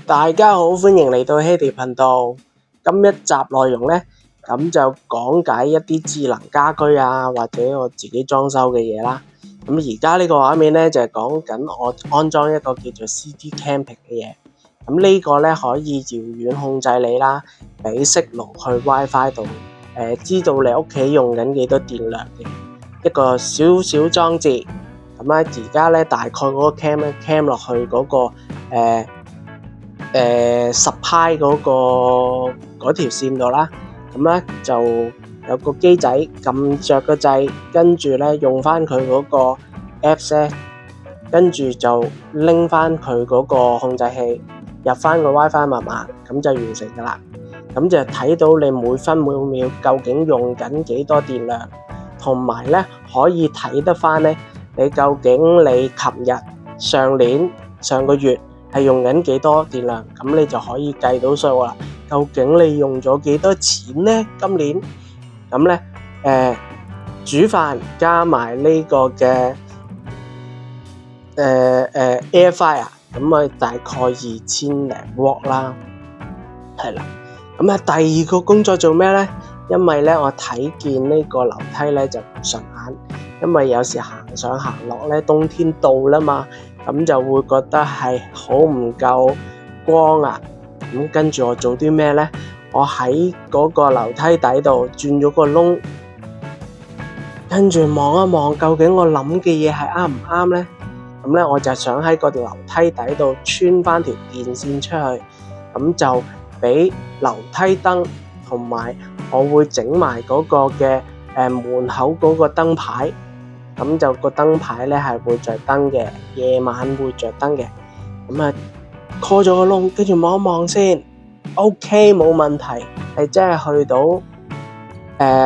大家好，歡迎嚟到 Hedy 頻道。今一集內容呢，咁就講解一啲智能家居啊，或者我自己裝修嘅嘢啦。咁而家呢個畫面呢，就係講緊我安裝一個叫做 City Camping 嘅嘢。咁呢個呢，可以遙遠控制你啦，俾息路去 WiFi 度，知道你屋企用緊幾多電量嘅一個小小裝置。咁咧而家呢，大概嗰個 cam 落去嗰個10派嗰條線度啦，咁咧就有個機仔撳着個掣，跟住咧用翻佢嗰個 Apps 咧，跟住就拎翻佢嗰個控制器，入翻個 WiFi 密碼，咁就完成噶啦。咁就睇到你每分每秒究竟用緊幾多電量，同埋咧可以睇得翻咧你究竟你琴日、上年、上個月係用緊幾多電量，咁你就可以計到數啦。究竟你用咗幾多錢呢？今年咁咧，煮飯加埋呢個嘅Air Fryer，咁啊大概2000零瓦啦，係啦。咁啊第二個工作做咩呢？因為咧我睇見呢個樓梯咧就唔順眼，因為有時行上行落咧，冬天到啦嘛。咁就會覺得係好唔夠光啊！咁跟住我做啲咩呢？我喺嗰個樓梯底度轉咗個窿，跟住望一望究竟我諗嘅嘢係啱唔啱呢？咁咧我就想喺個樓梯底度穿翻條電線出去，咁就俾樓梯燈同埋我會整埋嗰個嘅門口嗰個燈牌。咁就個燈牌咧係會着燈嘅，夜晚會着燈嘅。咁啊 call 咗個窿，跟住望一望先 ，OK 冇問題，係真係去到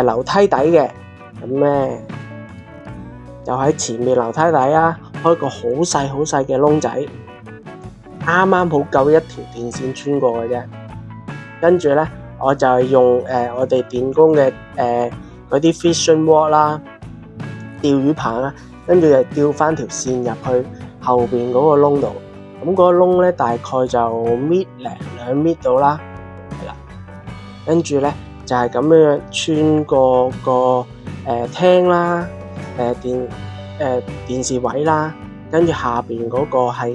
樓梯底嘅。咁咧就喺前面樓梯底啊，開個好細嘅窿仔，啱啱好夠一條電線穿過嘅啫。跟住咧我就係用我哋電工嘅嗰啲 fishing rod 啦。釣魚棒啦，跟住就吊翻條線入去後邊嗰個窿度，咁嗰個窿咧大概就1.2米到啦，係啦，跟住咧就係咁樣穿過個廳啦，電視位啦，跟住下邊嗰個係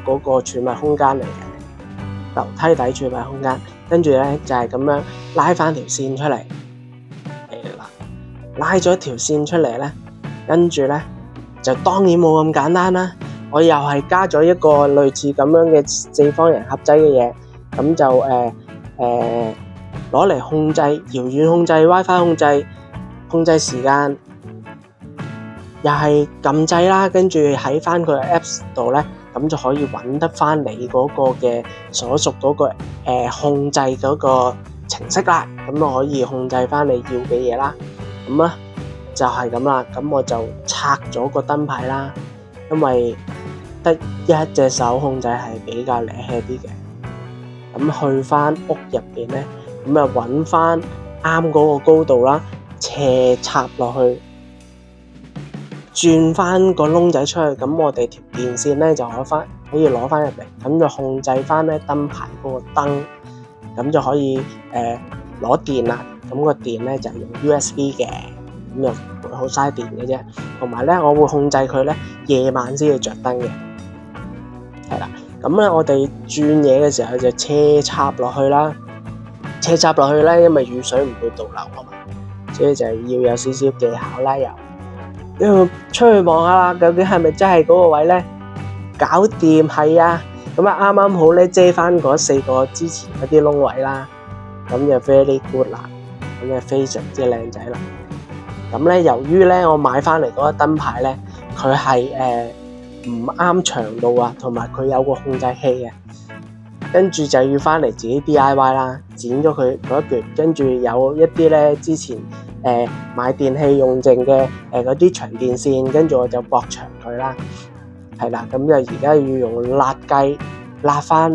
嗰個儲物空間嚟嘅，樓梯底儲物空間，跟住咧就係咁樣拉翻條線出嚟，係啦，拉咗條線出嚟咧。跟住咧就當然冇咁簡單啦，我又係加咗一個類似咁樣嘅四方形盒仔嘅嘢，咁就攞嚟控制遙遠控制 WiFi 控制時間，又係撳掣啦，跟住喺翻佢 Apps 度咧，咁就可以揾得翻你嗰個嘅所屬嗰個控制嗰個程式啦，咁就可以控制翻你要嘅嘢啦，咁啊。就係咁啦，咁我就拆咗個燈牌啦，因為得一隻手控制係比較厲害啲嘅。咁去翻屋入邊咧，咁啊揾翻啱嗰個高度啦，斜插落去，轉翻個窿仔出去，咁我哋條電線咧就可以攞翻入嚟，咁就控制翻咧燈牌嗰個燈，咁就可以攞電啦。咁個電咧就係用 USB 嘅。咁又會好嘥電嘅啫，同埋咧，我會控制佢咧夜晚先至着燈嘅，係啦。咁咧，我哋轉嘢嘅時候就斜插落去啦，斜插落去咧，因為雨水唔會倒流啊嘛，所以就要有少少技巧啦。又出去望下啦，究竟係咪真係嗰個位咧？搞掂係啊，咁啊啱啱好咧遮翻嗰4個之前嗰啲窿位啦，咁就 very good 啦，咁就非常之靚仔啦。咁咧，由於咧我買翻嚟嗰個燈牌咧，佢係唔啱長度啊，同埋佢有個控制器嘅，跟住就要翻嚟自己 DIY 啦，剪咗佢嗰一橛，跟住有一啲咧之前買電器用剩嘅嗰啲長電線，跟住我就駁長佢啦，係啦，咁就而家要用辣計辣翻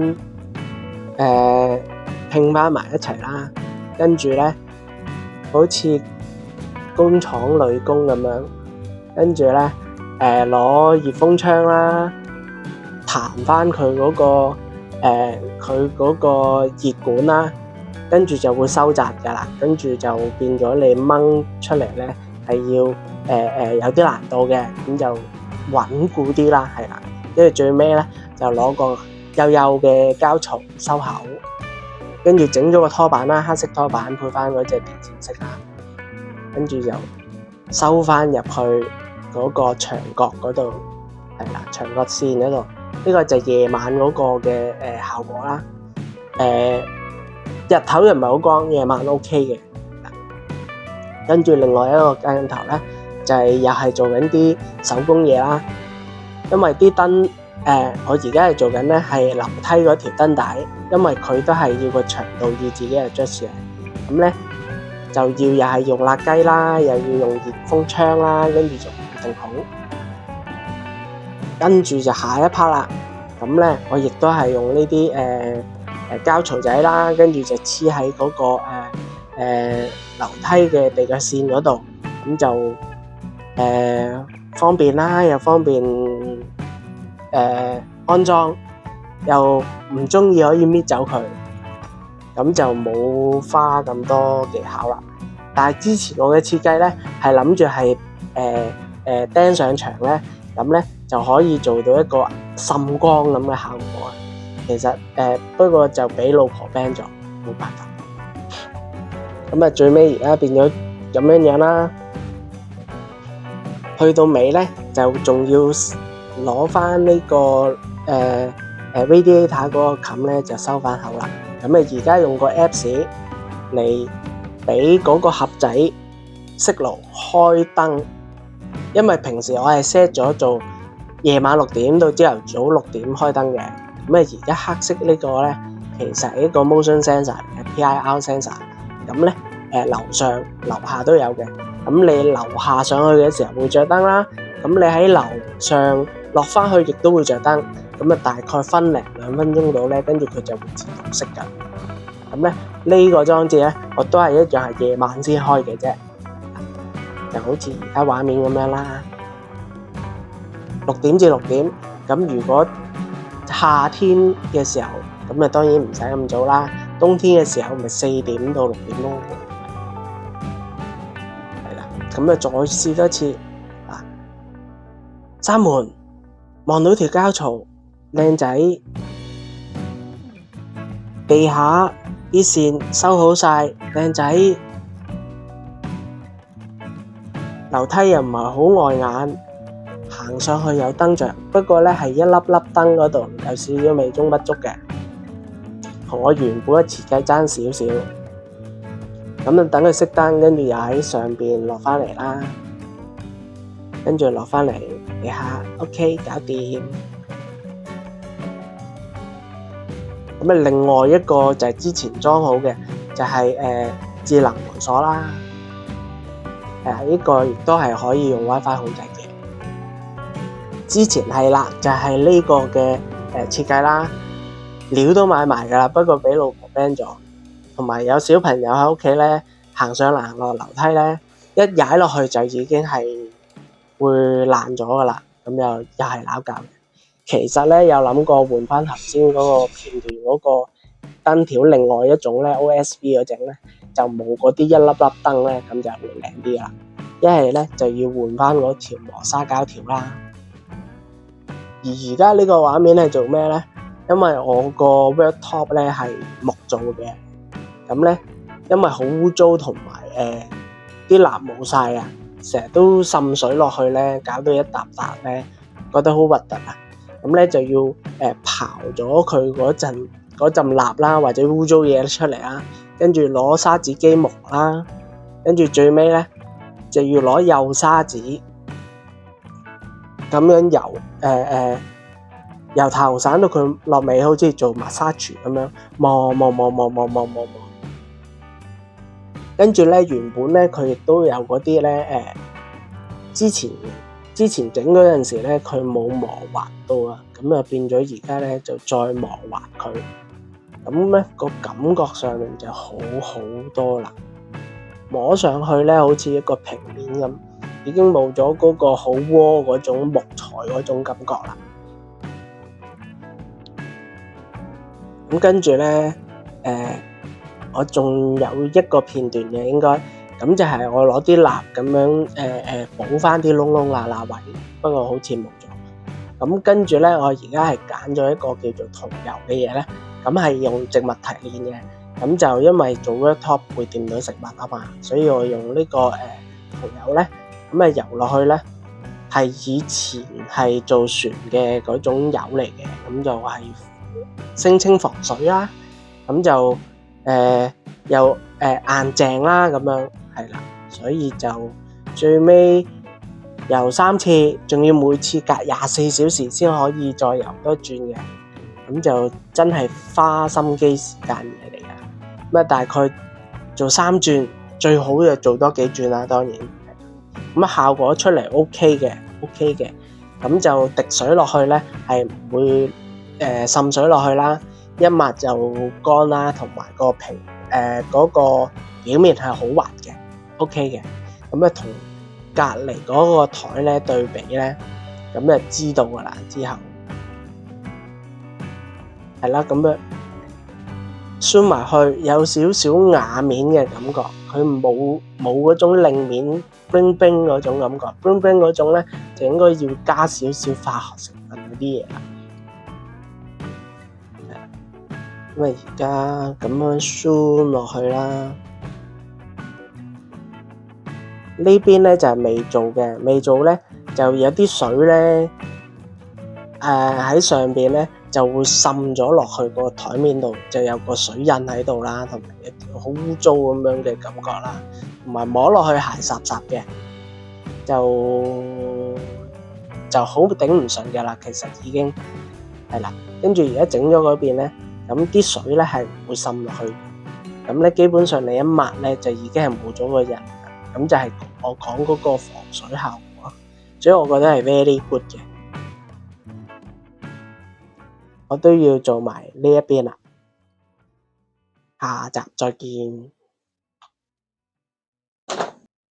拼翻埋一齊啦，跟住咧好似工廠女工咁樣，跟住咧攞熱風槍啦，彈翻佢嗰個佢嗰個熱管啦，跟住就會收窄㗎啦，跟住就變咗你掹出嚟咧係要有啲難度嘅，咁就穩固啲啦，係啦，跟住最尾咧就攞個幼幼嘅膠槽收口，跟住整咗個拖板啦，黑色拖板配翻嗰隻電線色啦，跟住就收翻入去嗰個牆角嗰度，係啦，牆角線嗰度，呢個就夜晚嗰個嘅效果啦。日頭又唔係好光，夜晚 OK 嘅。跟住另外一個鏡頭咧，就係又係做緊啲手工嘢啦，因為啲燈我而家係做緊咧係樓梯嗰條燈帶，因為佢都係要個長度要自己 adjust 嘅，咁咧就要又係用辣雞啦，又要用熱風槍啦，跟住就定好，跟住就下一 part 啦。咁咧我亦都係用呢啲膠槽仔啦，跟住就黐喺嗰個樓梯嘅地腳線嗰度，咁就方便啦，又方便安裝，又唔中意可以搣走佢，咁就冇花咁多技巧啦。但係之前我嘅設計咧係諗住係釘上牆咧，咁咧就可以做到一個滲光咁嘅效果啊。其實不過就俾老婆 ban 咗，冇辦法。咁啊最尾而家變咗咁樣啦。去到尾咧就仲要攞翻呢個radiator 嗰個冚咧就收翻口啦。咁啊而家用個 Apps 嚟俾嗰個盒仔熄爐開燈，因為平時我係 set 咗做夜晚6點到朝頭早6點開燈嘅。咁啊而家黑色呢個咧其實係一個 motion sensor 嘅 PIR sensor， 咁咧樓上樓下都有嘅。咁你樓下上去嘅時候會着燈啦，咁你喺樓上落翻去亦都會着燈，咁啊大概分零2分鐘到咧，跟住佢就會自動熄㗎。咁咧呢個裝置咧，我都係一樣係夜晚先開嘅啫，就好似而家畫面咁樣啦。6點至6點，咁如果夏天嘅時候，咁啊當然唔使咁早啦。冬天嘅時候咪4點到6點咯。係啦，咁啊再試多次啊！閂門，望到條膠槽，靚仔，地下啲線收好晒，靚仔，樓梯又唔係好礙眼。行上去有燈着，不過咧係一粒粒燈嗰度有少少美中不足嘅，同我原本嘅設計爭少少。咁啊等佢熄燈，跟住又喺上邊落翻嚟啦，跟住落翻嚟地下 OK 搞掂。咁啊另外一個就係之前裝好嘅，就係智能門鎖啦。呢個亦都係可以用 WiFi 控制嘅。之前係啦，就係呢個嘅設計啦，料都買埋㗎啦，不過俾老婆 ban 咗，同埋有小朋友喺屋企咧，行上行落樓梯咧，一踩落去就已經係會爛咗㗎啦，咁又係鬧交嘅。其實咧有諗過換翻頭先嗰個片段嗰個燈條，另外一種咧 OSB 嗰隻咧就冇嗰啲一粒粒燈咧，咁就會靚啲啦。一係咧就要換翻嗰條磨砂膠條啦。而家呢個畫面係做咩咧？因為我個 worktop 咧係木做嘅，咁咧因為好污糟同埋啲蠟冇晒啊，成日都滲水落去咧，搞到一笪笪咧，覺得好核突啊！咁咧就要刨咗佢嗰陣蠟啦，或者污糟嘢出嚟啦，跟住攞砂紙機磨啦，跟住最尾咧就要攞幼砂紙。咁樣由頭散到佢落尾，好似做 massage 咁樣磨，跟住咧原本咧佢亦都有嗰啲咧之前整嗰陣時咧佢冇磨滑到啊，咁啊變咗而家咧就再磨滑佢，咁咧個感覺上面就好好多啦，摸上去咧好似一個平面咁。已經冇咗嗰個好窩嗰種木材嗰種感覺啦。咁跟住咧，我仲有一個片段嘅應該，咁就係我攞啲蠟咁樣補翻啲窿窿罅罅位，不過好似冇咗。咁跟住咧，我而家係揀咗一個叫做桐油嘅嘢咧，咁係用植物提煉嘅。咁就因為做 worktop 會掂到食物啊嘛，所以我用呢個桐油咧，咁啊油落去咧，係以前係做船嘅嗰種油嚟嘅，咁就係聲稱防水啦，咁就又硬淨啦，咁樣係啦，所以就最尾游3次，仲要每次隔24小時先可以再游多轉嘅，咁就真係花心機時間嘢嚟嘅。咁啊大概做3轉，最好就做多幾轉啦，當然。咁啊效果出嚟 OK 嘅，咁就滴水落去咧係唔會滲水落去啦，一抹就乾啦，同埋個皮嗰個表面係好滑嘅 ，OK 嘅。咁啊同隔離嗰個台咧對比咧，咁就知道㗎啦。之後係啦，咁樣酸埋去有少少瓦面嘅感覺，佢冇嗰種令面冰冰嗰種感覺，冰冰嗰種咧就應該要加少少化學成分嗰啲嘢啦。咁啊而家咁樣酸落去啦，呢邊咧就係未做嘅，未做咧就有啲水咧喺上邊咧就會滲咗落去個台面度，就有個水印喺度啦，同埋一條好污糟咁樣嘅感覺啦，同埋摸落去鞋濕濕嘅，就好頂唔順㗎啦。其實已經係啦，跟住而家整咗嗰邊咧，咁啲水咧係唔會滲落去，咁咧基本上你一抹咧就已經係冇咗個印，咁就係我講嗰個防水效果，所以我覺得係 very good 嘅。我都要做埋呢一邊啦，下集再見。